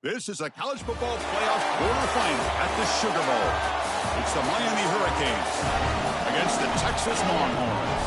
This is a college football playoff quarterfinal at the Sugar Bowl. It's the Miami Hurricanes against the Texas Longhorns.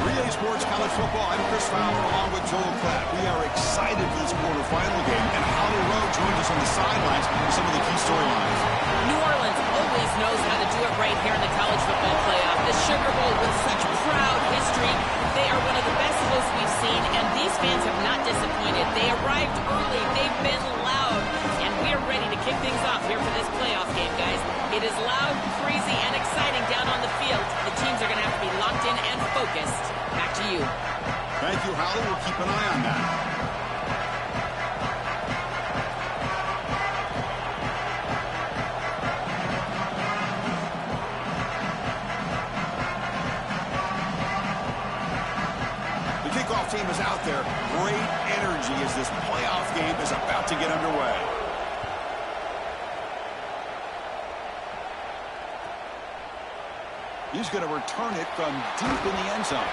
3A Sports College Football, I'm Chris Fowler along with Joel Klatt. We are excited for this quarterfinal game, and Holly Rowe joins us on the sidelines with some of the key storylines. New Orleans always knows how to do it right here in the college football playoff. The Sugar Bowl with such proud history. They are one of the best hosts we've seen, and these fans have not disappointed. They arrived early. They've been loud, and we're ready to kick things off here for this playoff game, guys. It is loud, crazy, and exciting down on the field. The teams are going to have to be locked in and focused. Back to you. Thank you, Holly. We'll keep an eye on that. Team is out there. Great energy as this playoff game is about to get underway. He's going to return it from deep in the end zone.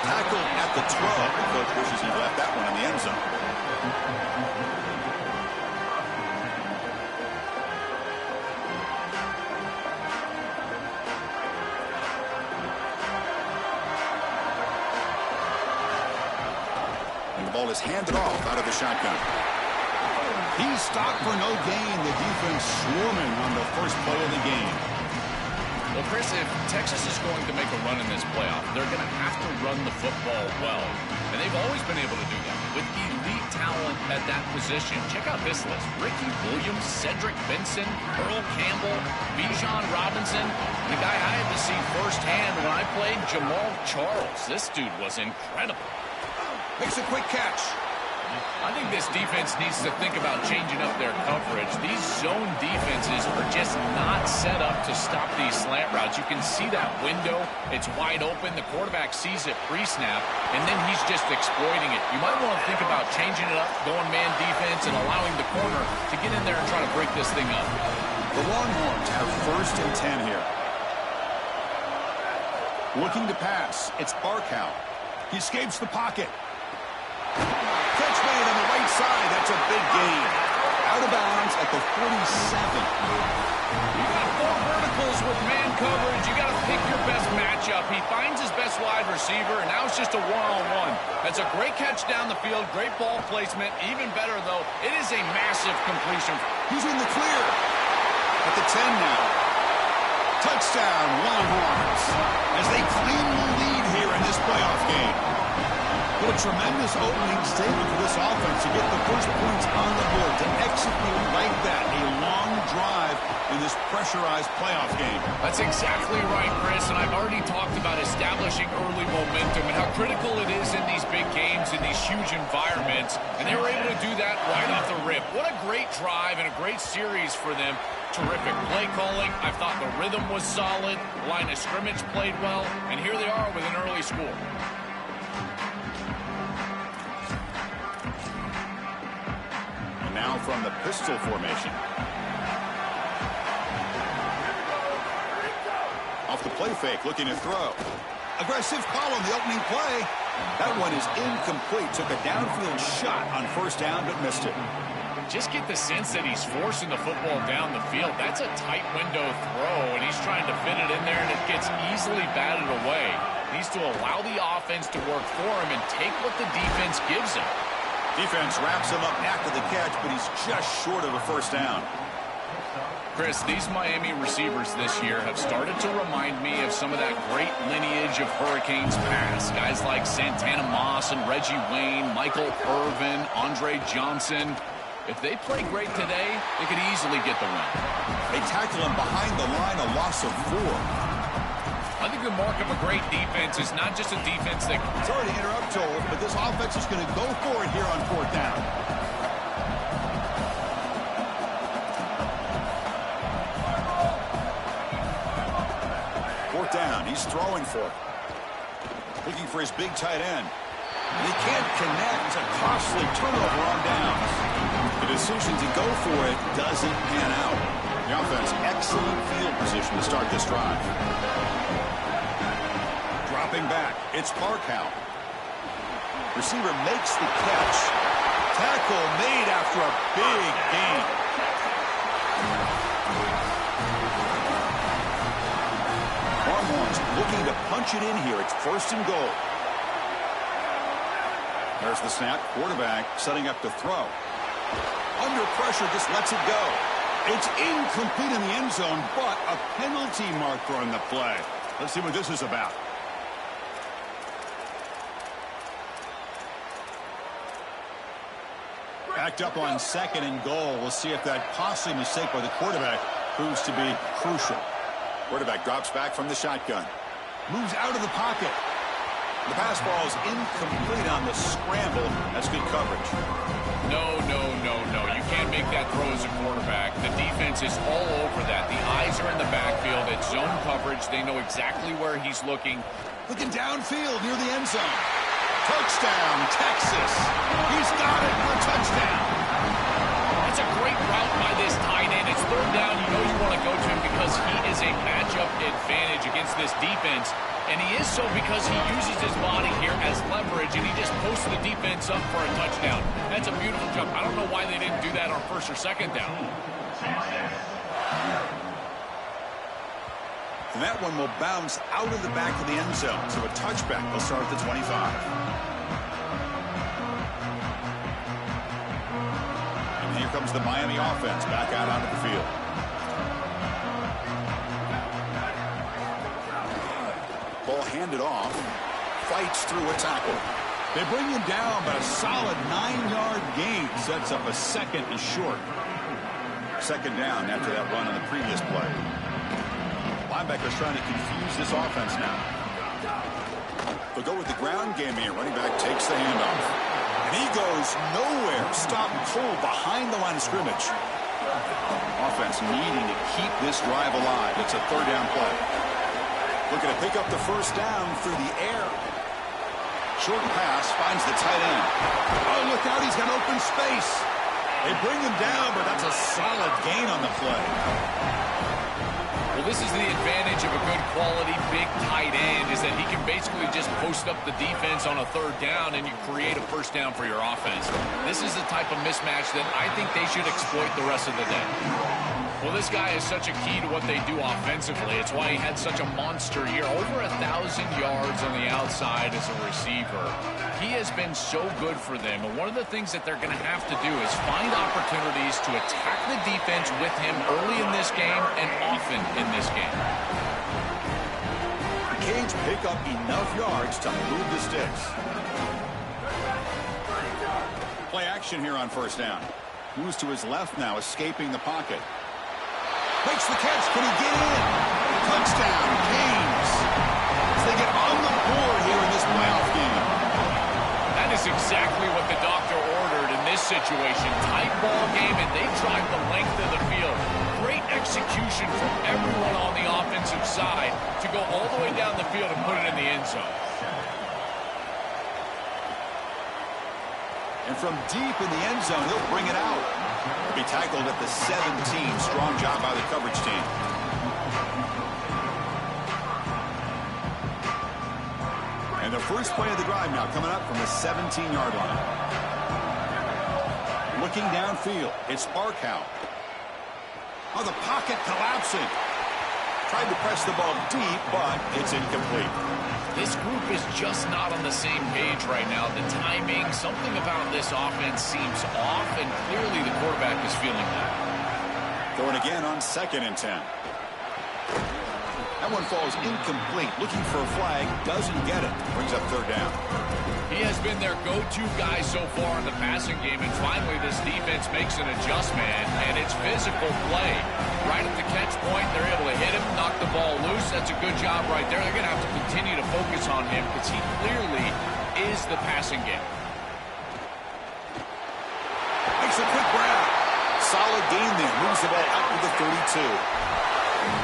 Tackled at the 12. The coach wishes he left that one in the end zone. Is handed off out of the shotgun. He's stopped for no gain. The defense swarming on the first play of the game. Well, Chris, if Texas is going to make a run in this playoff, they're going to have to run the football well. And they've always been able to do that with elite talent at that position. Check out this list. Ricky Williams, Cedric Benson, Earl Campbell, Bijan Robinson, and the guy I had to see firsthand when I played, Jamal Charles. This dude was incredible. Makes a quick catch. I think this defense needs to think about changing up their coverage. These zone defenses are just not set up to stop these slant routes. You can see that window. It's wide open. The quarterback sees it pre-snap, and then he's just exploiting it. You might want to think about changing it up, going man defense, and allowing the corner to get in there and try to break this thing up. The Longhorns have 1st and 10 here. Looking to pass. It's Barkow. He escapes the pocket. Catch made on the right side. That's a big gain. Out of bounds at the 47. You got 4 verticals with man coverage. You got to pick your best matchup. He finds his best wide receiver, and now it's just a one-on-one. That's a great catch down the field. Great ball placement. Even better, though, it is a massive completion. He's in the clear. At the 10 now. Touchdown, Longhorns. As they claim the lead here in this playoff game. What a tremendous opening statement for this offense to get the first points on the board, to execute like that, a long drive in this pressurized playoff game. That's exactly right, Chris, and I've already talked about establishing early momentum and how critical it is in these big games, in these huge environments, and they were able to do that right off the rip. What a great drive and a great series for them. Terrific play calling. I thought the rhythm was solid, line of scrimmage played well, and here they are with an early score. Now from the pistol formation. Off the play fake, looking to throw. Aggressive call on the opening play. That one is incomplete. Took a downfield shot on 1st down, but missed it. Just get the sense that he's forcing the football down the field. That's a tight window throw, and he's trying to fit it in there, and it gets easily batted away. He needs to allow the offense to work for him and take what the defense gives him. Defense wraps him up after the catch, but he's just short of a 1st down. Chris, these Miami receivers this year have started to remind me of some of that great lineage of Hurricanes past. Guys like Santana Moss and Reggie Wayne, Michael Irvin, Andre Johnson. If they play great today, they could easily get the win. They tackle him behind the line, a loss of 4. I think the mark of a great defense is not just a defense that... Sorry to interrupt, Joel, but this offense is going to go for it here on 4th down. Fourth down, he's throwing for it. Looking for his big tight end. They can't connect. It's a costly turnover on downs. The decision to go for it doesn't pan out. The offense, excellent field position to start this drive. Dropping back, it's Barkow. Receiver makes the catch. Tackle made after a big gain. Longhorns looking to punch it in here. It's 1st and goal. There's the snap. Quarterback setting up to throw. Under pressure, just lets it go. It's incomplete in the end zone, but a penalty marker on the play. Let's see what this is about. Backed up on 2nd and goal. We'll see if that costly mistake by the quarterback proves to be crucial. Quarterback drops back from the shotgun. Moves out of the pocket. The pass ball is incomplete on the scramble. That's good coverage. No. You can't make that throw as a quarterback. The defense is all over that. The eyes are in the backfield. It's zone coverage. They know exactly where he's looking. Looking downfield near the end zone. Touchdown, Texas. He's got it for a touchdown. That's a great route by this tight end. It's 3rd down. You know you want to go to him because he is a matchup advantage against this defense. And he is so because he uses his body here as leverage, and he just posts the defense up for a touchdown. That's a beautiful jump. I don't know why they didn't do that on 1st or 2nd down. And that one will bounce out of the back of the end zone. So a touchback will start at the 25. And here comes the Miami offense back out onto the field. Ball handed off. Fights through a tackle. They bring him down, but a solid 9-yard gain sets up a 2nd and short. 2nd down after that run on the previous play. Linebackers trying to confuse this offense now. They'll go with the ground game here. Running back takes the handoff. And he goes nowhere. Stop and pull behind the line of scrimmage. Offense needing to keep this drive alive. It's a 3rd down play. Looking to pick up the 1st down through the air. Short pass finds the tight end. Oh, look out. He's got open space. They bring him down, but that's a solid gain on the play. Well, this is the advantage of a good quality big tight end, is that he can basically just post up the defense on a 3rd down and you create a 1st down for your offense. This is the type of mismatch that I think they should exploit the rest of the day. Well, this guy is such a key to what they do offensively. It's why he had such a monster year. Over 1,000 yards on the outside as a receiver. He has been so good for them. And one of the things that they're going to have to do is find opportunities to attack the defense with him early in this game and often in this game. The Canes pick up enough yards to move the sticks. Play action here on 1st down. Moves to his left now, escaping the pocket. Makes the catch. Can he get in? Touchdown, Canes. As they get on the board here in this playoff game. That is exactly what the doctor ordered in this situation. Tight ball game, and they drive the length of the field. Great execution from everyone on the offensive side to go all the way down the field and put it in the end zone. And from deep in the end zone, he'll bring it out. He'll be tackled at the 17. Strong job by the coverage team. And the first play of the drive now coming up from the 17-yard line. Looking downfield, it's Barkow. Oh, the pocket collapsing. Tried to press the ball deep, but it's incomplete. This group is just not on the same page right now. The timing, something about this offense seems off, and clearly the quarterback is feeling that. Going again on 2nd and 10. That one falls incomplete. Looking for a flag, doesn't get it. Brings up 3rd down. He has been their go-to guy so far in the passing game, and finally this defense makes an adjustment, and it's physical play. Right at the catch point, they're able to hit him, knock the ball loose. That's a good job right there. They're going to have to continue to focus on him because he clearly is the passing game. Makes a quick grab. Solid gain there. Moves the ball out to the 32.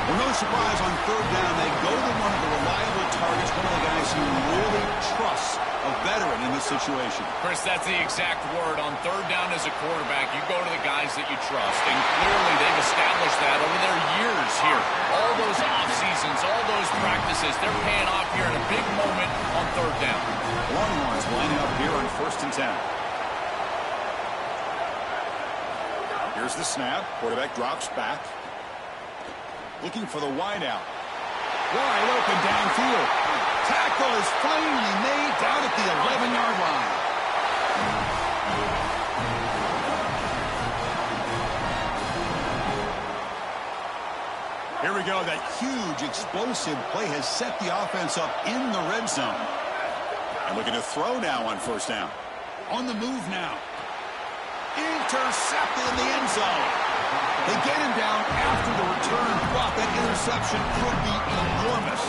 Well, no surprise on 3rd down. They go to one of the reliable targets, one of the guys you really trust, a veteran in this situation. Chris, that's the exact word. On 3rd down as a quarterback, you go to the guys that you trust. And clearly they've established that over their years here. All those off seasons, all those practices, they're paying off here in a big moment on 3rd down. Longhorns lining up here on 1st and 10. Here's the snap. Quarterback drops back. Looking for the wideout. Wide open downfield. Tackle is finally made down at the 11-yard line. Here we go. That huge, explosive play has set the offense up in the red zone. And looking to throw now on first down. On the move now. Intercepted in the end zone. They get him down after the return. Wow, that interception could be enormous.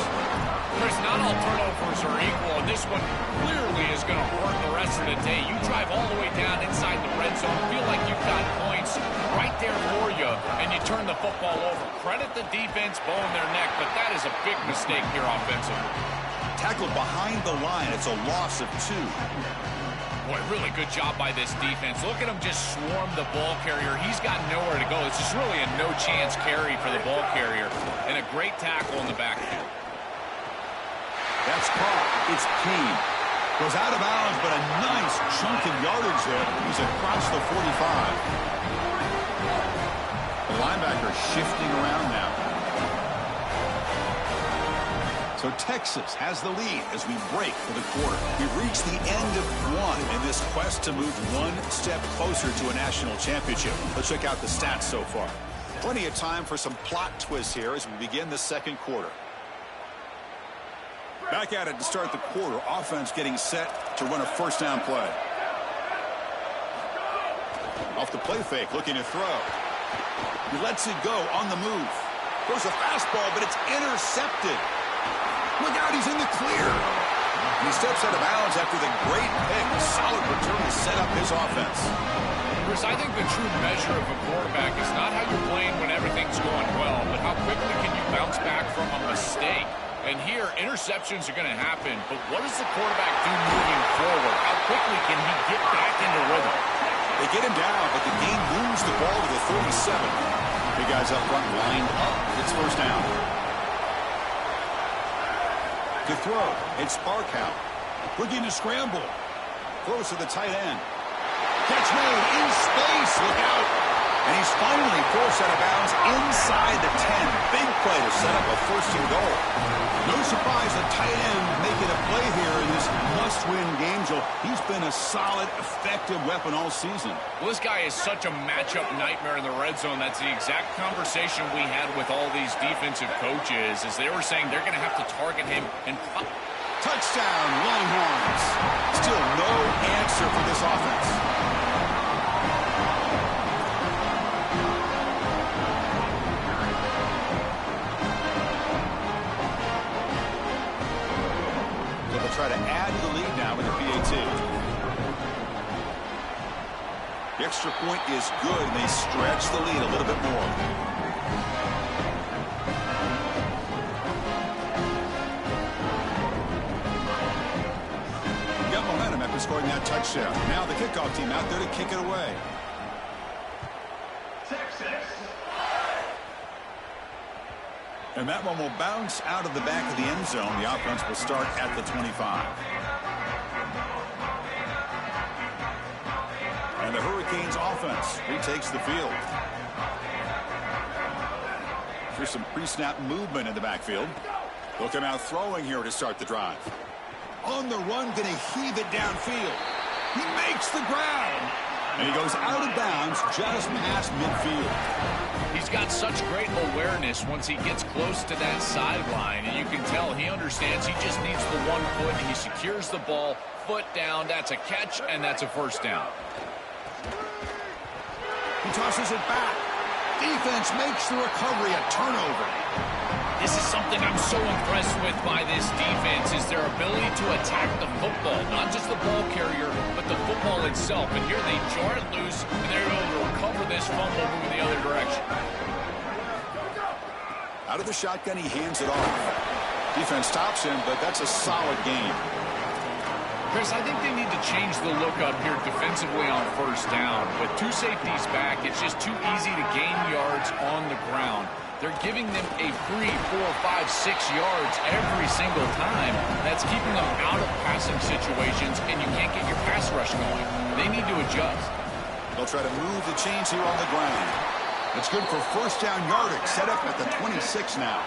Chris, not all turnovers are equal, and this one clearly is going to hurt the rest of the day. You drive all the way down inside the red zone, feel like you've got points right there for you, and you turn the football over. Credit the defense, bowing their neck, but that is a big mistake here offensively. Tackled behind the line. It's a loss of 2. Boy, really good job by this defense. Look at him just swarm the ball carrier. He's got nowhere to go. It's just really a no-chance carry for the ball carrier, and a great tackle in the backfield. That's caught. It's King. Goes out of bounds, but a nice chunk of yardage there. He's across the 45. The linebacker shifting around now. So Texas has the lead as we break for the quarter. We've reached the end of 1 in this quest to move 1 step closer to a national championship. Let's check out the stats so far. Plenty of time for some plot twists here as we begin the second quarter. Back at it to start the quarter. Offense getting set to run a first down play. Off the play fake, looking to throw. He lets it go on the move. Throws a fastball, but it's intercepted. Look out, he's in the clear. And he steps out of bounds after the great pick. A solid return to set up his offense. Chris, I think the true measure of a quarterback is not how you're playing when everything's going well, but how quickly can you bounce back from a mistake. And here, interceptions are going to happen, but what does the quarterback do moving forward? How quickly can he get back into rhythm? They get him down, but the game moves the ball to the 37. Big guys up front lined up. It's first down. To throw, it's Barkow. Looking to scramble. Throws to the tight end. Catch made in space. Look out. And he's finally forced out of bounds inside the 10. Big play to set up a first and goal. No surprise the tight end making a play here in this must-win game, Joe. He's been a solid, effective weapon all season. Well, this guy is such a matchup nightmare in the red zone. That's the exact conversation we had with all these defensive coaches, as they were saying they're going to have to target him. And touchdown, Longhorns. Still no answer for this offense. Try to add to the lead now with the PAT. The extra point is good, and they stretch the lead a little bit more. Got momentum after scoring that touchdown. Now the kickoff team out there to kick it away. And that one will bounce out of the back of the end zone. The offense will start at the 25. And the Hurricanes offense retakes the field. Here's some pre-snap movement in the backfield. Looking out throwing here to start the drive. On the run, going to heave it downfield. He makes the ground. And he goes out of bounds just past midfield. He's got such great awareness once he gets close to that sideline, and you can tell he understands he just needs the 1 foot. He secures the ball, foot down. That's a catch, and that's a first down. He tosses it back. Defense makes the recovery, a turnover. This is something I'm so impressed with by this defense, is their ability to attack the football. Not just the ball carrier, but the football itself. And here they jar it loose, and they're able to recover this fumble moving the other direction. Out of the shotgun, he hands it off. Defense stops him, but that's a solid game. Chris, I think they need to change the look up here defensively on first down. With 2 safeties back, it's just too easy to gain yards on the ground. They're giving them a free 4, 5, 6 yards every single time. That's keeping them out of passing situations, and you can't get your pass rush going. They need to adjust. They'll try to move the chains here on the ground. It's good for first down yardage, set up at the 26 now.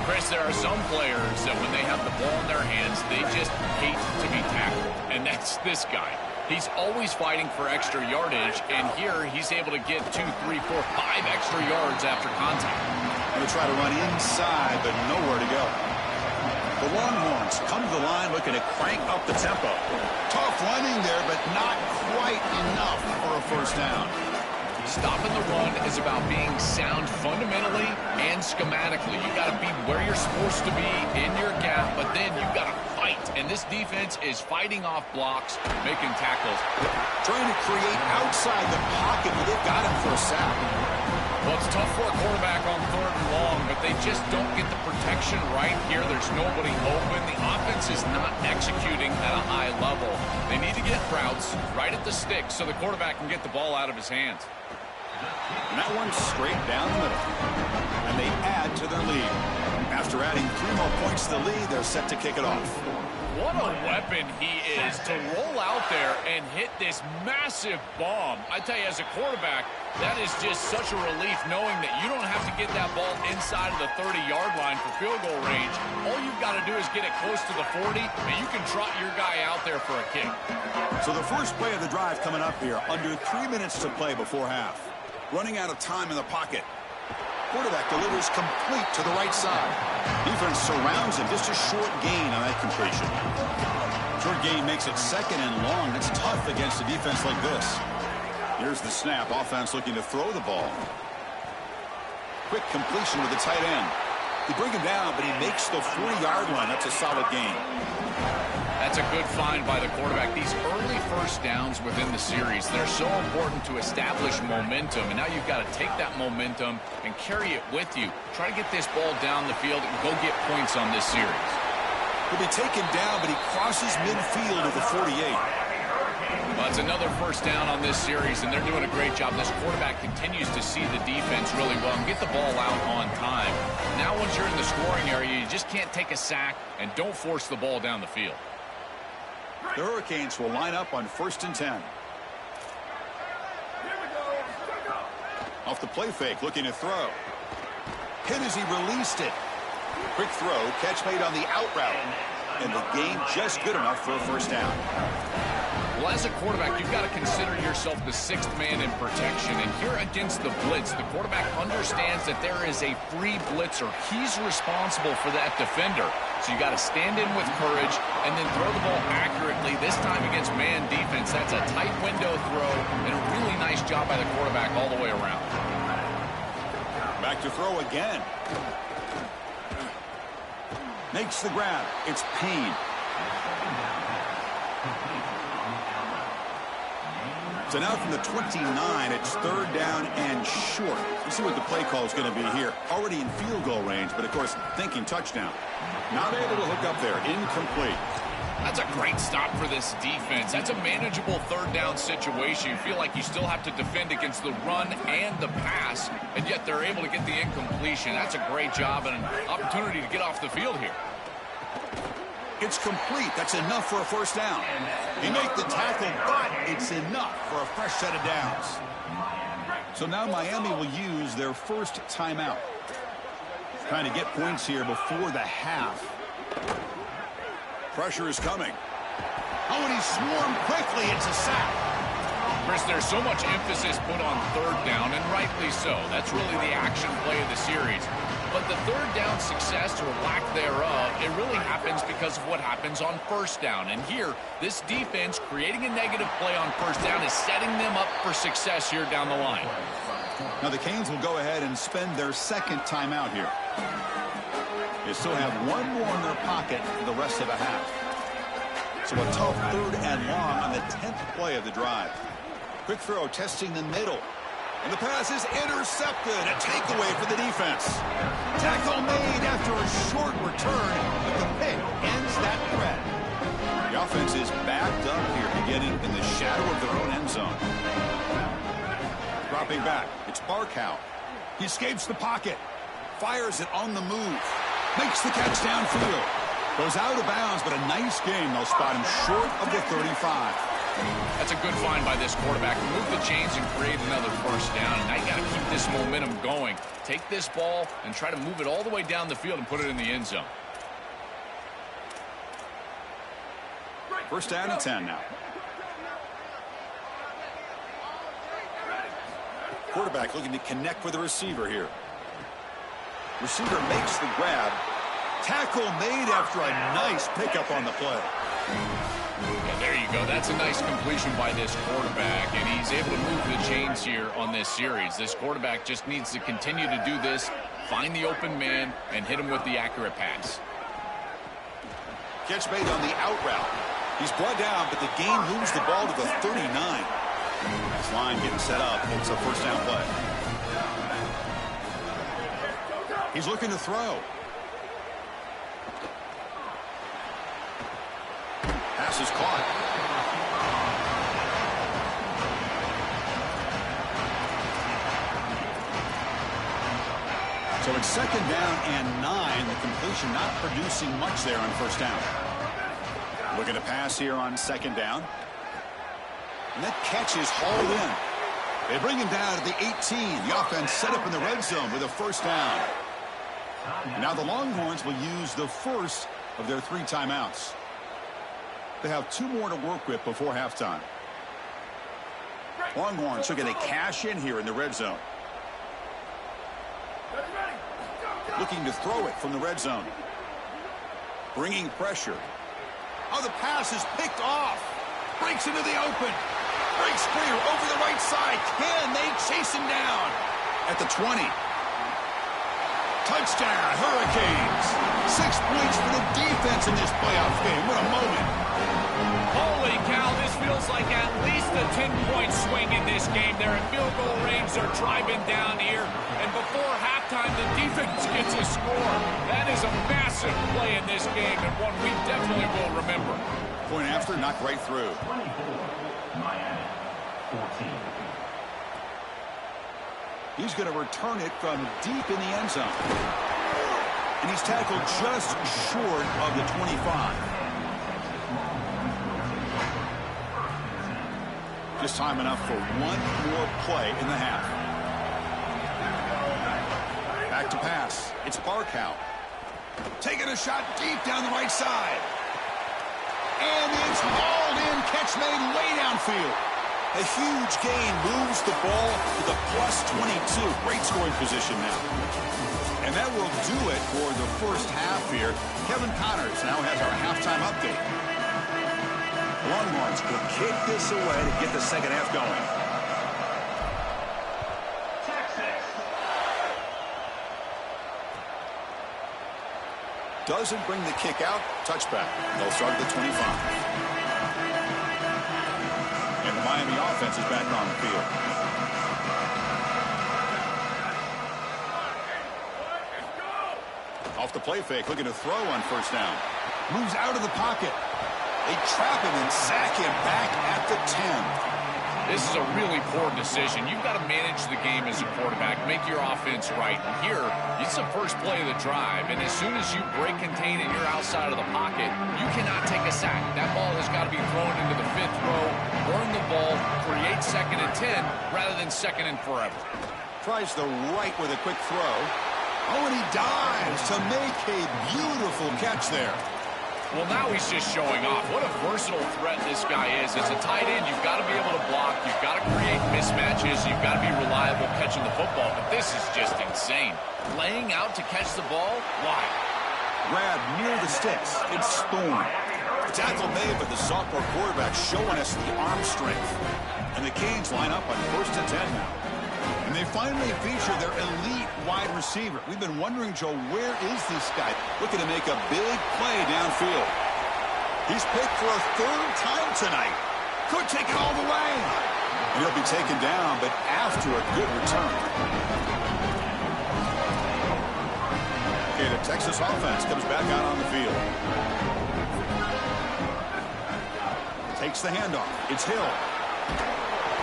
Chris, there are some players that when they have the ball in their hands, they just hate to be tackled. And that's this guy. He's always fighting for extra yardage, and here he's able to get 2, 3, 4, 5 extra yards after contact. Going to try to run inside, but nowhere to go. The Longhorns come to the line looking to crank up the tempo. Tough running there, but not quite enough for a first down. Stopping the run is about being sound fundamentally and schematically. You got to be where you're supposed to be in your gap, but then you got to fight. And this defense is fighting off blocks, making tackles. Trying to create outside the pocket, but they've got him for a sack. Well, it's tough for a quarterback on 3rd and long, but they just don't get the protection right here. There's nobody open. The offense is not executing at a high level. They need to get routes right at the stick so the quarterback can get the ball out of his hands. And that one's straight down the middle. And they add to their lead. After adding 3 more points to the lead, they're set to kick it off. What a weapon he is to roll out there and hit this massive bomb. I tell you, as a quarterback, that is just such a relief knowing that you don't have to get that ball inside of the 30-yard line for field goal range. All you've got to do is get it close to the 40, and you can trot your guy out there for a kick. So the first play of the drive coming up here, under 3 minutes to play before half. Running out of time in the pocket. Quarterback delivers complete to the right side. Defense surrounds him. Just a short gain on that completion. Short gain makes it 2nd and long. That's tough against a defense like this. Here's the snap. Offense looking to throw the ball. Quick completion to the tight end. They bring him down, but he makes the 40-yard line. That's a solid gain. That's a good find by the quarterback. These early first downs within the series, they're so important to establish momentum. And now you've got to take that momentum and carry it with you. Try to get this ball down the field and go get points on this series. He'll be taken down, but he crosses midfield at the 48. Well, it's another first down on this series, and they're doing a great job. This quarterback continues to see the defense really well and get the ball out on time. Now once you're in the scoring area, you just can't take a sack and don't force the ball down the field. The Hurricanes will line up on 1st and 10. Off the play fake, looking to throw. Hit as he released it. Quick throw, catch made on the out route. And the game just good enough for a first down. Well, as a quarterback, you've got to consider yourself the 6th man in protection. And here against the blitz, the quarterback understands that there is a free blitzer. He's responsible for that defender. So you got to stand in with courage and then throw the ball accurately. This time against man defense, that's a tight window throw and a really nice job by the quarterback all the way around. Back to throw again. Makes the grab. It's Payne. So now from the 29, it's 3rd down and short. Let's see what the play call is going to be here. Already in field goal range, but of course, thinking touchdown. Not able to hook up there. Incomplete. That's a great stop for this defense. That's a manageable 3rd down situation. You feel like you still have to defend against the run and the pass, and yet they're able to get the incompletion. That's a great job and an opportunity to get off the field here. It's complete. That's enough for a first down. He made the tackle, but it's enough for a fresh set of downs. So now Miami will use their first timeout. Trying to get points here before the half. Pressure is coming. Oh, and he swarmed quickly. It's a sack. Chris, there's so much emphasis put on 3rd down, and rightly so. That's really the action play of the series. But the 3rd down success or lack thereof, it really happens because of what happens on 1st down. And here, this defense creating a negative play on 1st down is setting them up for success here down the line. Now the Canes will go ahead and spend their 2nd timeout here. They still have 1 more in their pocket for the rest of the half. So a tough 3rd and long on the 10th play of the drive. Quick throw testing the middle. And the pass is intercepted. A takeaway for the defense. Tackle made after a short return, but the pick ends that threat. The offense is backed up here, beginning in the shadow of their own end zone. Dropping back, it's Barkow. He escapes the pocket. Fires it on the move. Makes the catch downfield. Goes out of bounds, but a nice game. They'll spot him short of the 35. That's a good find by this quarterback. Move the chains and create another first down. And now you got to keep this momentum going. Take this ball and try to move it all the way down the field and put it in the end zone. First down and 10 now. Quarterback looking to connect with the receiver here. Receiver makes the grab. Tackle made after a nice pickup on the play. Yeah, there you go. That's a nice completion by this quarterback, and he's able to move the chains here on this series. This quarterback just needs to continue to do this, find the open man, and hit him with the accurate pass. Catch made on the out route. He's brought down, but the gain moves the ball to the 39. This line getting set up. It's a first down play. He's looking to throw. Pass is caught. So it's second down and 9. The completion not producing much there on first down. Looking to pass here on second down. And that catch is hauled in. They bring him down to the 18. The offense set up in the red zone with a first down. Now the Longhorns will use the first of their 3 timeouts. They have 2 more to work with before halftime. Longhorns looking to cash in here in the red zone. Looking to throw it from the red zone. Bringing pressure. Oh, the pass is picked off. Breaks into the open. Breaks clear over the right side. Can they chase him down? At the 20. Touchdown, Hurricanes. 6 points for the defense in this playoff game. What a moment. Holy cow, this feels like at least a 10-point swing in this game. They're in field goal range. They're driving down here. And before halftime, the defense gets a score. That is a massive play in this game and one we definitely will remember. Point after, knocked right through. 24, Miami, 14. He's going to return it from deep in the end zone. And he's tackled just short of the 25. Just time enough for one more play in the half. Back to pass. It's Barkow. Taking a shot deep down the right side. And it's hauled in. Catch made way downfield. A huge gain moves the ball to the plus 22. Great scoring position now. And that will do it for the first half here. Kevin Connors now has our halftime update. The Longhorns will kick this away to get the second half going. Doesn't bring the kick out. Touchback. They'll start at the 25. And the Miami offense is back on the field. Off the play fake, looking to throw on first down. Moves out of the pocket. They trap him and sack him back at the 10. This is a really poor decision. You've got to manage the game as a quarterback, make your offense right. And here, it's the first play of the drive, and as soon as you break contain and you're outside of the pocket, you cannot take a sack. That ball has got to be thrown into the 5th row, burn the ball, create second and 10 rather than second and forever. Tries the right with a quick throw. Oh, and he dives to make a beautiful catch there. Well, now he's just showing off. What a versatile threat this guy is. As a tight end, you've got to be able to block. You've got to create mismatches. You've got to be reliable catching the football. But this is just insane. Laying out to catch the ball? Why? Grab near the sticks. It's Thorne. Tackle made, but the sophomore quarterback showing us the arm strength. And the Canes line up on 1st and 10 now. And they finally feature their elite wide receiver. We've been wondering, Joe, where is this guy? Looking to make a big play downfield. He's picked for a 3rd time tonight. Could take it all the way. And he'll be taken down, but after a good return. Okay, the Texas offense comes back out on the field. Takes the handoff. It's Hill.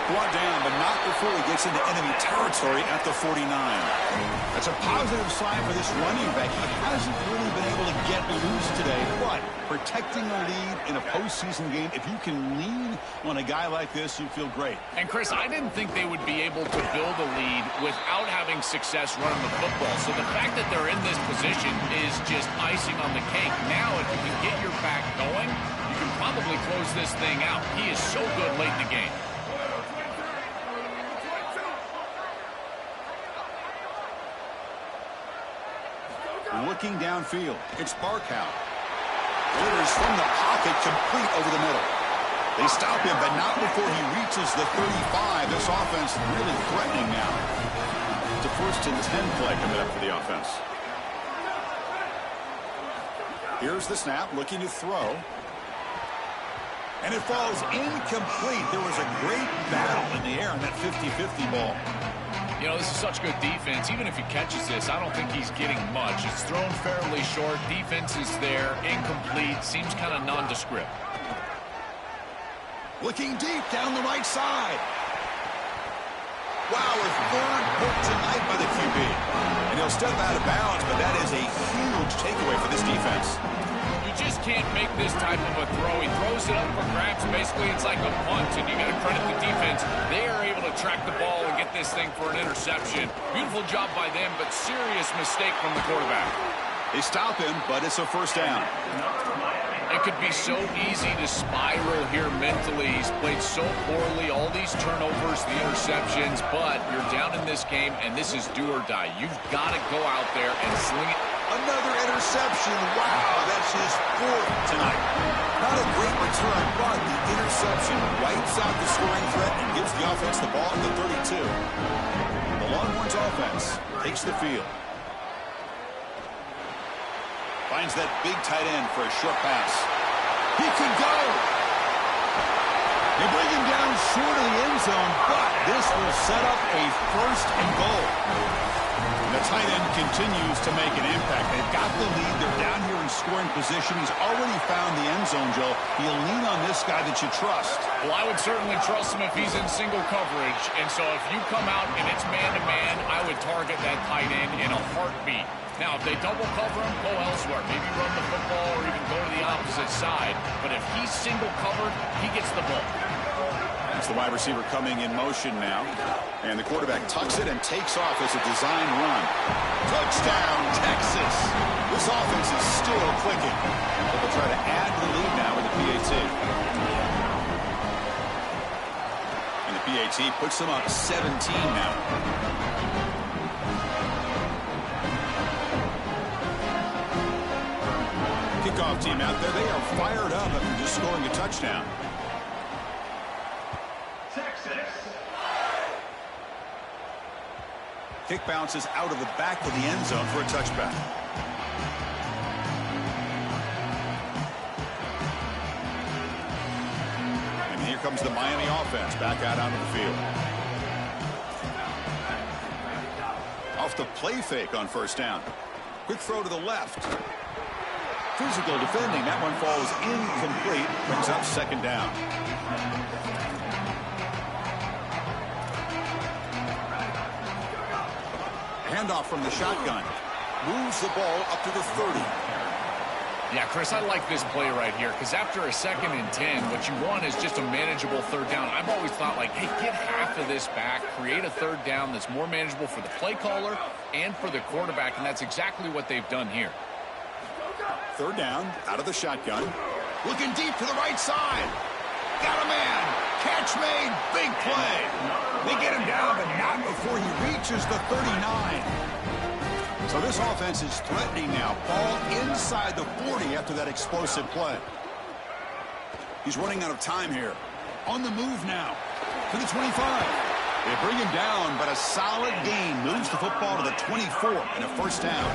Brought down, but not before he gets into enemy territory at the 49. That's a positive sign for this running back. He hasn't really been able to get loose today, but protecting a lead in a postseason game, if you can lean on a guy like this, you feel great. And, Chris, I didn't think they would be able to build a lead without having success running the football. So the fact that they're in this position is just icing on the cake. Now, if you can get your back going, you can probably close this thing out. He is so good late in the game. Looking downfield, it's Barkow. Glitters from the pocket, complete over the middle. They stop him, but not before he reaches the 35. This offense really threatening now. It's a 1st and 10 play coming up for the offense. Here's the snap, looking to throw. And it falls incomplete. There was a great battle in the air on that 50-50 ball. You know, this is such good defense. Even if he catches this, I don't think he's getting much. It's thrown fairly short. Defense is there. Incomplete. Seems kind of nondescript. Looking deep down the right side. Wow, a 3rd pick tonight by the QB. And he'll step out of bounds, but that is a huge takeaway for this defense. You just can't make this type of a throw. He throws it up for grabs. Basically, it's like a punt, and you got to credit the defense. They are able to track the ball and get this thing for an interception. Beautiful job by them, but serious mistake from the quarterback. They stop him, but it's a 1st down. It could be so easy to spiral here mentally. He's played so poorly, all these turnovers, the interceptions, but you're down in this game, and this is do or die. You've got to go out there and sling it. Another interception. Wow, that's his 4th tonight. Not a great return, but the interception wipes out the scoring threat and gives the offense the ball at the 32. The Longhorns offense takes the field. Finds that big tight end for a short pass. He could go. They bring him down short of the end zone, but this will set up a 1st and goal. The tight end continues to make an impact. They've got the lead. They're down here in scoring position. He's already found the end zone, Joe. You'll lean on this guy that you trust. Well, I would certainly trust him if he's in single coverage. And so if you come out and it's man-to-man, I would target that tight end in a heartbeat. Now, if they double cover him, go elsewhere. Maybe run the football or even go to the opposite side. But if he's single covered, he gets the ball. It's the wide receiver coming in motion now. And the quarterback tucks it and takes off as a design run. Touchdown, Texas. This offense is still clicking. But they'll try to add to the lead now with the PAT. And the PAT puts them up 17 now. Kickoff team out there. They are fired up after just scoring a touchdown. Kick bounces out of the back of the end zone for a touchback. And here comes the Miami offense back out onto the field. Off the play fake on 1st down. Quick throw to the left. Physical defending. That one falls incomplete. Brings up 2nd down. Handoff from the shotgun. Moves the ball up to the 30. Yeah, Chris, I like this play right here because after a 2nd and 10, what you want is just a manageable 3rd down. I've always thought, like, hey, get half of this back, create a 3rd down that's more manageable for the play caller and for the quarterback, and that's exactly what they've done here. 3rd down, out of the shotgun. Looking deep to the right side. Got a man. Catch made. Big play. They get him down, but not before he reaches the 39. So this offense is threatening now. Ball inside the 40 after that explosive play. He's running out of time here. On the move now to the 25. They bring him down, but a solid gain moves the football to the 24 and a 1st down.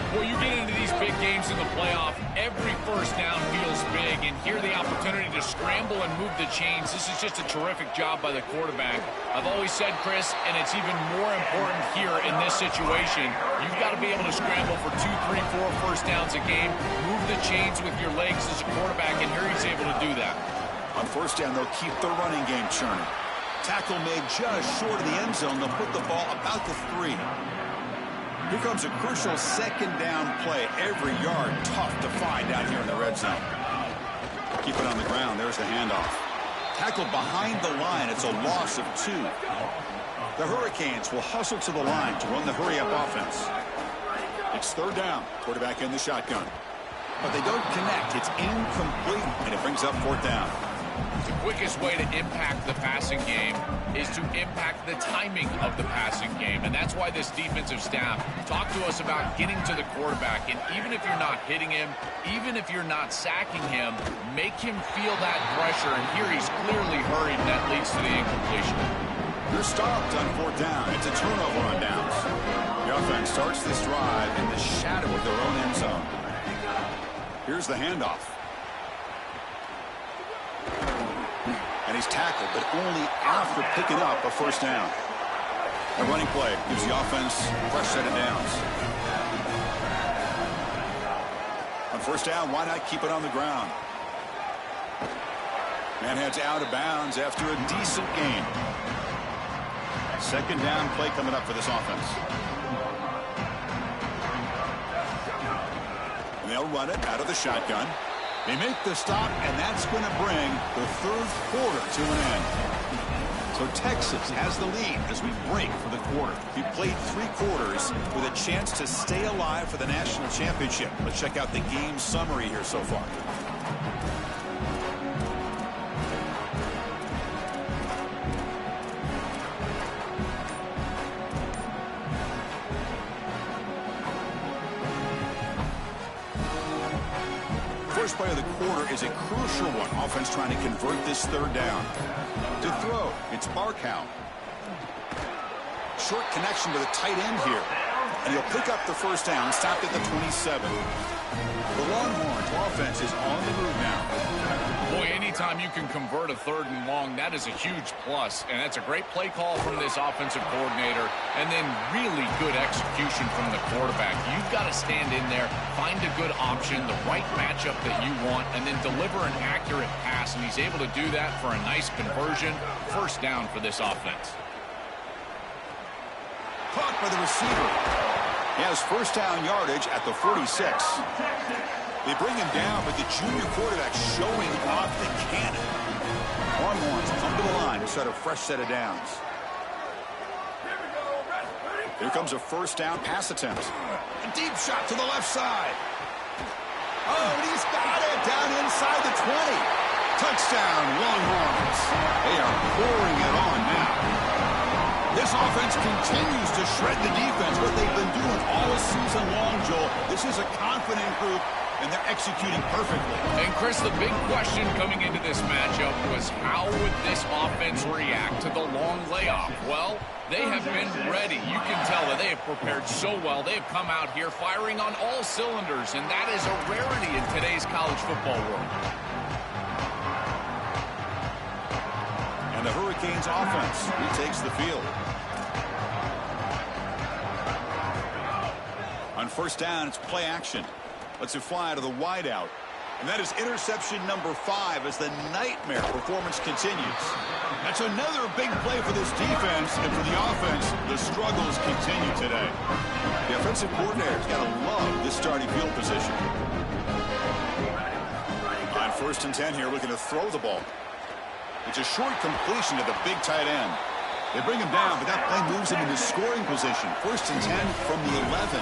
Well, you get into these big games in the playoff, every 1st down feels big, and here the opportunity to scramble and move the chains. This is just a terrific job by the quarterback. I've always said, Chris, and it's even more important here in this situation, you've got to be able to scramble for 2, 3, 4 1st downs a game, move the chains with your legs as a quarterback, and here he's able to do that. On 1st down, they'll keep the running game churning. Tackle made just short of the end zone. They'll put the ball about the 3. Here comes a crucial second down play. Every yard tough to find down here in the red zone. Keep it on the ground. There's the handoff. Tackled behind the line. It's a loss of 2. The Hurricanes will hustle to the line to run the hurry-up offense. It's third down. Quarterback in the shotgun. But they don't connect. It's incomplete, and it brings up fourth down. The quickest way to impact the passing game is to impact the timing of the passing game. And that's why this defensive staff talked to us about getting to the quarterback. And even if you're not hitting him, even if you're not sacking him, make him feel that pressure. And here he's clearly hurried, and that leads to the incompletion. They're stopped on fourth down. It's a turnover on downs. The offense starts this drive in the shadow of their own end zone. Here's the handoff. And he's tackled, but only after picking up a first down. A running play gives the offense a fresh set of downs. On first down, why not keep it on the ground? Man heads out of bounds after a decent gain. Second down play coming up for this offense. And they'll run it out of the shotgun. They make the stop, and that's going to bring the third quarter to an end. So Texas has the lead as we break for the quarter. We played 3 quarters with a chance to stay alive for the national championship. Let's check out the game summary here so far. First play of the quarter is a crucial one. Offense trying to convert this third down. To throw, it's Barkow. Short connection to the tight end here. And he'll pick up the first down, stopped at the 27. The Longhorns offense is on the move now. Boy, anytime you can convert a third and long, that is a huge plus. And that's a great play call from this offensive coordinator. And then really good execution from the quarterback. You've got to stand in there, find a good option, the right matchup that you want, and then deliver an accurate pass. And he's able to do that for a nice conversion. First down for this offense. Caught by the receiver. He has first down yardage at the 46. They bring him down, but the junior quarterback showing off the cannon. Longhorns come to the line to start a fresh set of downs. Here comes a first down pass attempt. A deep shot to the left side. Oh, and he's got it down inside the 20. Touchdown, Longhorns. They are pouring it on now. This offense continues to shred the defense, what they've been doing all season long, Joel. This is a confident group, and they're executing perfectly. And, Chris, the big question coming into this matchup was how would this offense react to the long layoff? Well, they have been ready. You can tell that they have prepared so well. They have come out here firing on all cylinders, and that is a rarity in today's college football world. And the Hurricanes offense retakes the field. On first down, it's play action. Lets it fly to the wideout. And that is interception number 5 as the nightmare performance continues. That's another big play for this defense, and for the offense, the struggles continue today. The offensive coordinator's got to love this starting field position. On first and 10 here, looking to throw the ball. It's a short completion to the big tight end. They bring him down, but that play moves him into scoring position. First and 10 from the 11.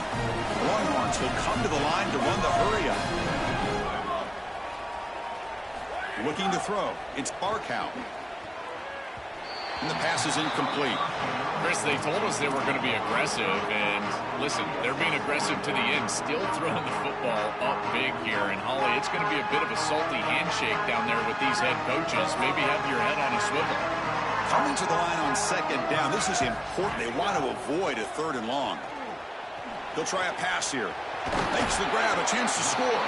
Longhorns will come to the line to run the hurry-up. Looking to throw. It's Barkow. And the pass is incomplete. Chris, they told us they were going to be aggressive, and listen, they're being aggressive to the end, still throwing the football up big here. And, Holly, it's going to be a bit of a salty handshake down there with these head coaches. Maybe have your head on a swivel. Coming to the line on second down. This is important. They want to avoid a third and long. They'll try a pass here. Makes the grab, a chance to score.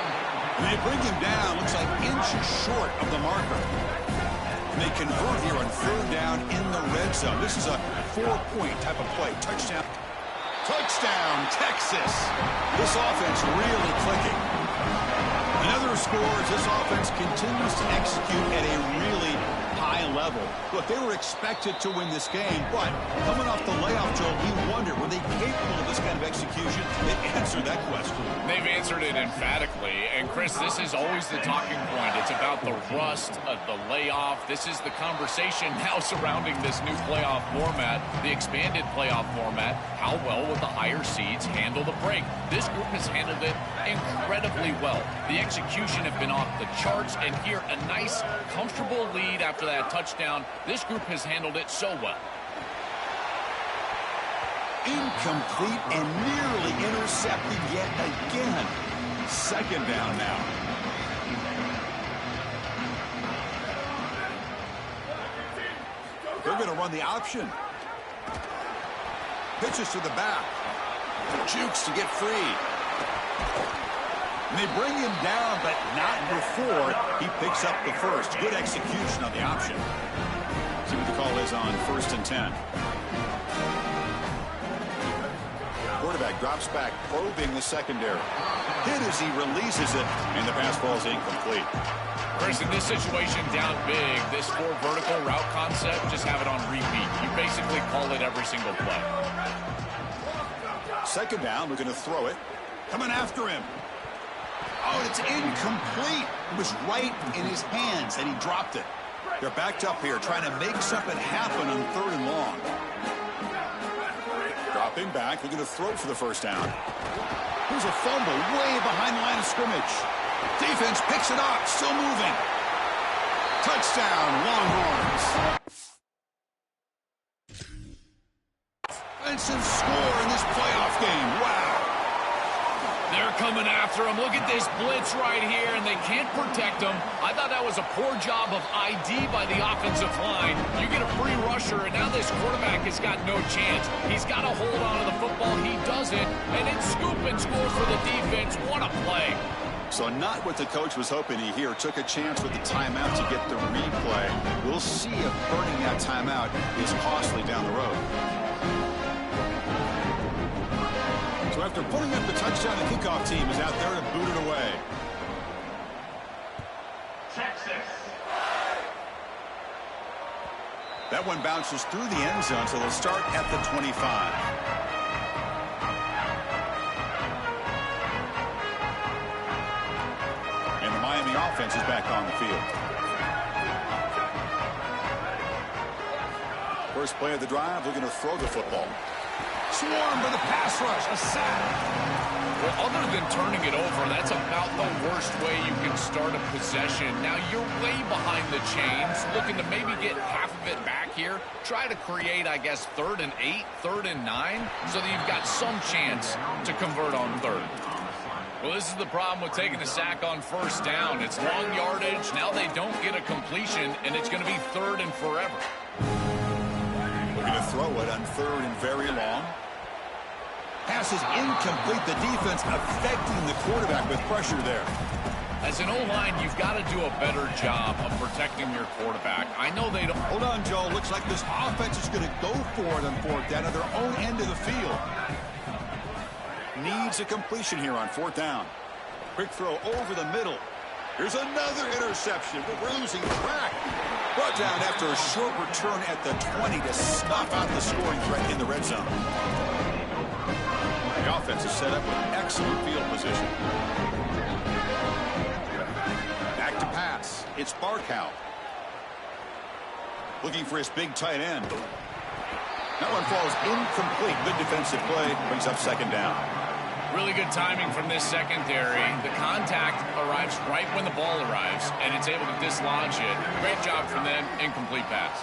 And they bring him down. Looks like inches short of the marker. And they convert here on third down in the red zone. This is a 4-point type of play. Touchdown. Touchdown, Texas. This offense really clicking. Another score as this offense continues to execute at a really high level. Look, they were expected to win this game, but coming off the layoff, Joe, we wonder, were they capable of this kind of execution? They answered that question. They've answered it emphatically. And, Chris, this is always the talking point. It's about the rust of the layoff. This is the conversation now surrounding this new playoff format, the expanded playoff format. How well will the higher seeds handle the break? This group has handled it incredibly well. The execution have been off the charts, and here a nice, comfortable lead after that touchdown. This group has handled it so well. Incomplete and nearly intercepted yet again. Second down now. They're going to run the option. Pitches to the back. Jukes to get free. And they bring him down, but not before he picks up the first. Good execution on the option. See what the call is on 1st and 10. Quarterback drops back, probing the secondary. Hit as he releases it, and the pass ball is incomplete. Chris, in this situation down big, this 4 vertical route concept, just have it on repeat. You basically call it every single play. Second down, we're going to throw it. Coming after him. Oh, it's incomplete. It was right in his hands, and he dropped it. They're backed up here, trying to make something happen on 3rd and long. Dropping back, they're going to throw for the first down. Here's a fumble way behind the line of scrimmage. Defense picks it up, still moving. Touchdown, Longhorns. Offensive score in this playoff game. Wow. They're coming after him. Look at this blitz right here, and they can't protect him. I thought that was a poor job of ID by the offensive line. You get a free rusher, and now this quarterback has got no chance. He's got to hold on to the football. He doesn't, and it's scoop and score for the defense. What a play. So not what the coach was hoping to hear. Took a chance with the timeout to get the replay. We'll see if burning that timeout is costly down the road. So after pulling up the touchdown, the kickoff team is out there to boot it away. Texas. That one bounces through the end zone, so they'll start at the 25. Miami offense is back on the field. First play of the drive, they're going to throw the football. Swarmed by the pass rush, a sack. Well, other than turning it over, that's about the worst way you can start a possession. Now, you're way behind the chains, looking to maybe get half of it back here. Try to create, I guess, 3rd and 8, 3rd and 9, so that you've got some chance to convert on 3rd. Well, this is the problem with taking a sack on 1st down. It's long yardage. Now they don't get a completion, and it's going to be 3rd and forever. We're going to throw it on 3rd and very long. Pass is incomplete. The defense affecting the quarterback with pressure there. As an O-line, you've got to do a better job of protecting your quarterback. I know they don't. Hold on, Joe. Looks like this offense is going to go for it on 4th down at their own end of the field. Needs a completion here on 4th down. Quick throw over the middle. Here's another interception, but we're losing track. Brought down after a short return at the 20 to snuff out the scoring threat in the red zone. The offense is set up with excellent field position. Back to pass. It's Barkow. Looking for his big tight end. That one falls incomplete. Good defensive play. Brings up 2nd down. Really good timing from this secondary. The contact arrives right when the ball arrives, and it's able to dislodge it. Great job from them. Incomplete pass.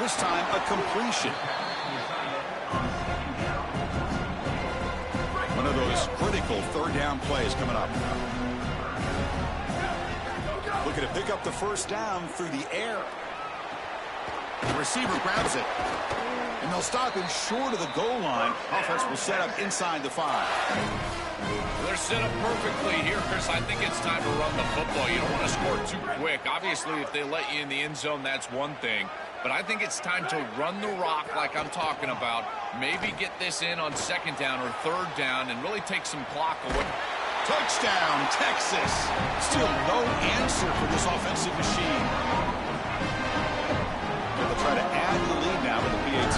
This time, a completion. One of those critical 3rd down plays coming up. Looking to pick up the 1st down through the air. The receiver grabs it. And they'll stop him short of the goal line. Offense will set up inside the 5. They're set up perfectly here, Chris. I think it's time to run the football. You don't want to score too quick. Obviously, if they let you in the end zone, that's one thing. But I think it's time to run the rock like I'm talking about. Maybe get this in on 2nd down or 3rd down and really take some clock away. Touchdown, Texas. Still no answer for this offensive machine. try to add to the lead now with the PAT.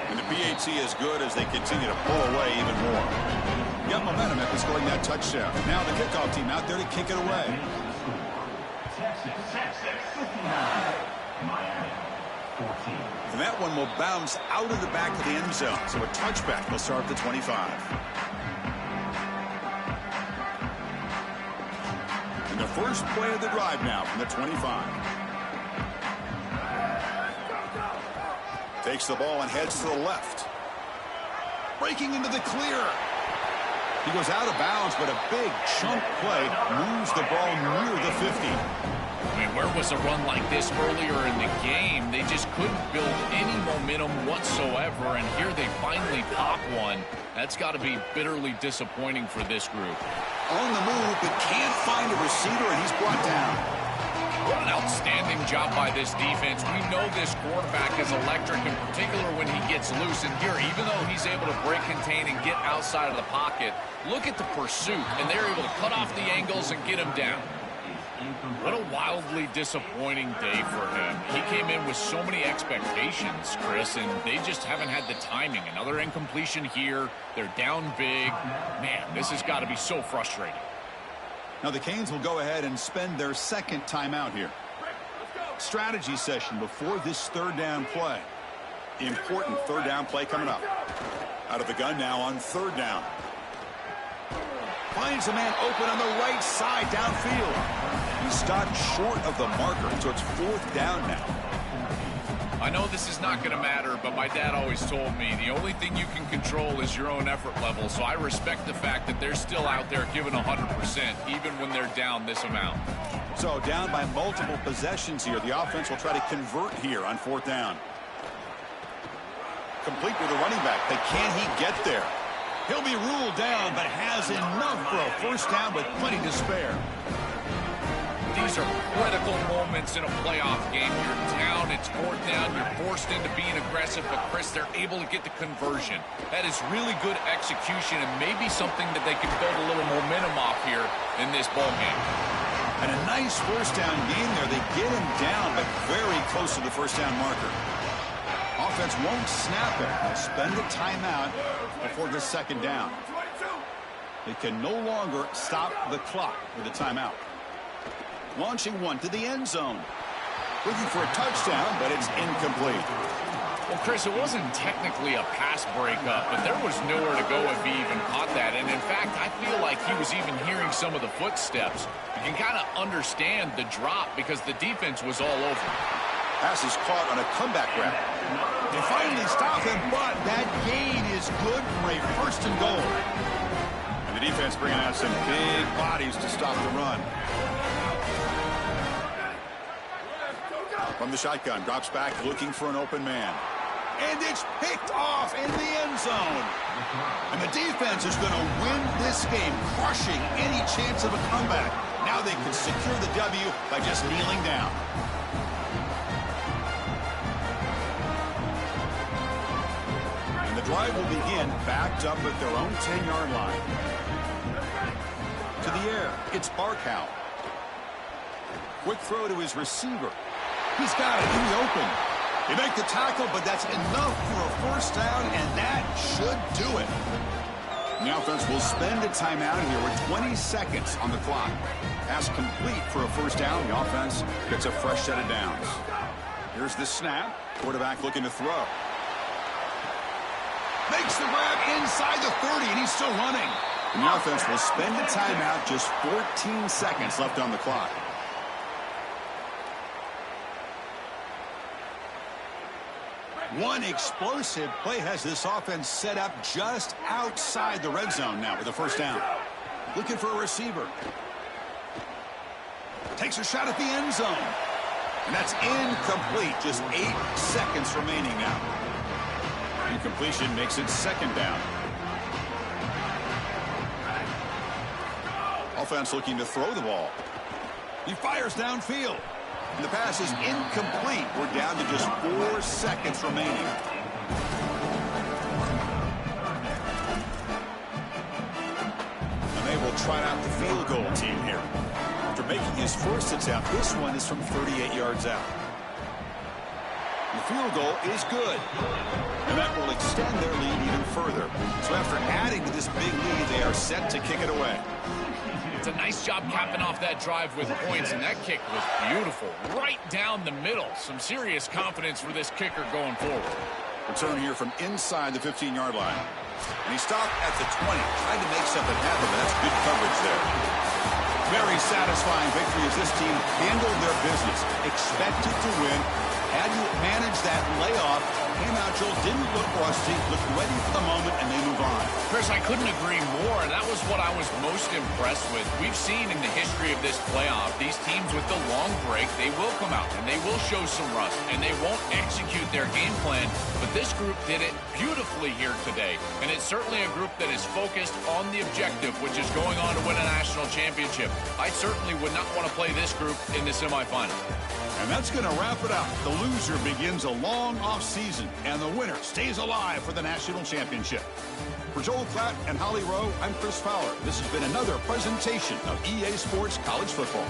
And the PAT is good as they continue to pull away even more. Got momentum after scoring that touchdown. Now the kickoff team out there to kick it away. And that one will bounce out of the back of the end zone. So a touchback will start at the 25. And the first play of the drive now from the 25. Takes the ball and heads to the left. Breaking into the clear. He goes out of bounds, but a big chunk play moves the ball near the 50. I mean, where was a run like this earlier in the game? They just couldn't build any momentum whatsoever, and here they finally pop one. That's got to be bitterly disappointing for this group. On the move, but can't find a receiver, and he's brought down. What an outstanding job by this defense. We know this quarterback is electric, in particular when he gets loose. And here, even though he's able to break, contain, and get outside of the pocket, look at the pursuit, and they're able to cut off the angles and get him down. What a wildly disappointing day for him. He came in with so many expectations, Chris, and they just haven't had the timing. Another incompletion here. They're down big. Man, this has got to be so frustrating. Now the Canes will go ahead and spend their second timeout here. Strategy session before this third down play. Important third down play coming up. Out of the gun now on third down. Finds a man open on the right side downfield. He stopped short of the marker, so it's fourth down now. I know this is not going to matter, but my dad always told me the only thing you can control is your own effort level, so I respect the fact that they're still out there giving 100%, even when they're down this amount. So down by multiple possessions here. The offense will try to convert here on fourth down. Complete with the running back, but can he get there? He'll be ruled down, but has enough for a first down with plenty to spare. These are critical moments in a playoff game. You're down, it's fourth down, you're forced into being aggressive, but Chris, they're able to get the conversion. That is really good execution and maybe something that they can build a little momentum off here in this ball game. And a nice first down game there. They get him down, but very close to the first down marker. Offense won't snap it. They'll spend a timeout before the second down. They can no longer stop the clock with a timeout. Launching one to the end zone. Looking for a touchdown, but it's incomplete. Well, Chris, it wasn't technically a pass breakup, but there was nowhere to go if he even caught that. And in fact, I feel like he was even hearing some of the footsteps. You can kind of understand the drop because the defense was all over. Pass is caught on a comeback route. They finally stop him, but that gain is good for a first and goal. And the defense bringing out some big bodies to stop the run. From the shotgun, drops back looking for an open man. And it's picked off in the end zone. And the defense is going to win this game, crushing any chance of a comeback. Now they can secure the W by just kneeling down. And the drive will begin backed up at their own 10-yard line. To the air, it's Barkow. Quick throw to his receiver. He's got it in the open. They make the tackle, but that's enough for a first down, and that should do it. And the offense will spend a timeout here with 20 seconds on the clock. Pass complete for a first down. The offense gets a fresh set of downs. Here's the snap. Quarterback looking to throw. Makes the grab inside the 30, and he's still running. And the offense will spend a timeout, just 14 seconds left on the clock. One explosive play has this offense set up just outside the red zone now with a first down. Looking for a receiver. Takes a shot at the end zone. And that's incomplete. Just 8 seconds remaining now. Incompletion makes it second down. Offense looking to throw the ball. He fires downfield. And the pass is incomplete. We're down to just 4 seconds remaining. And they will try out the field goal team here. After Making his first attempt. This one is from 38 yards out. The field goal is good. And that will extend their lead even further. So after adding to this big lead, they are set to kick it away. It's a nice job capping off that drive with points, and that kick was beautiful. Right down the middle. Some serious confidence for this kicker going forward. Return here from inside the 15-yard line. And he stopped at the 20. Tried to make something happen, but that's good coverage there. Very satisfying victory as this team handled their business. Expected to win. Had you managed that layoff, came out, Joel, didn't look rusty, looked ready for the moment, and they move on. Chris, I couldn't agree more. That was what I was most impressed with. We've seen in the history of this playoff, these teams with the long break, they will come out and they will show some rust, and they won't execute their game plan. But this group did it beautifully here today, and it's certainly a group that is focused on the objective, which is going on to win a national championship. I certainly would not want to play this group in the semifinal. And that's going to wrap it up. The loser begins a long off season, and the winner stays alive for the national championship. For Joel Klatt and Holly Rowe, I'm Chris Fowler. This has been another presentation of EA Sports College Football.